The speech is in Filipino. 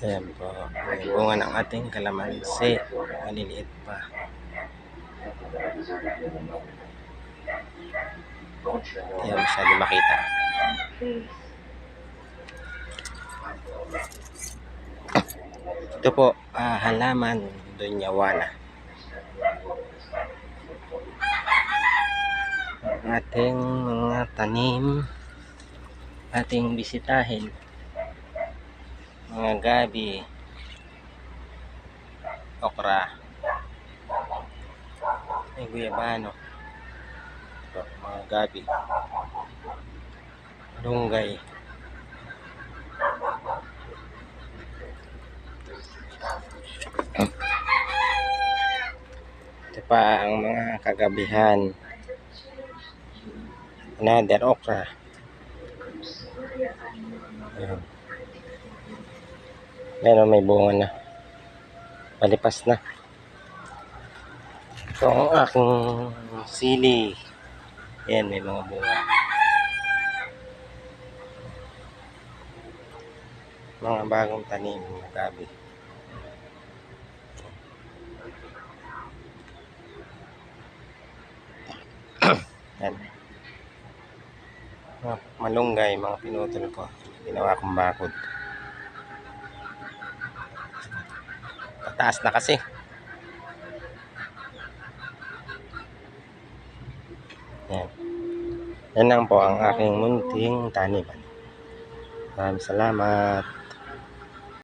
Ayan po, may bunga ng ating kalamansi. Maliliit pa. Ayan, masyado makita. Ito po, halaman Donyawana. Ating mga tanim, ating bisitahin. Mga gabi, okra, may guyabano, ito, mga gabi, lunggay, ito pa ang mga kagabihan, another okra. Meron, may bunga na, palipas na. Ito ang aking sili. Ayan, may mga bunga. Mga bagong tanim na gabi. Yan. Malunggay, mga pinutol ko. Ginawa kong bakod. Pataas na kasi. Yan. Yan lang po ang aking munting taniman. Maraming salamat.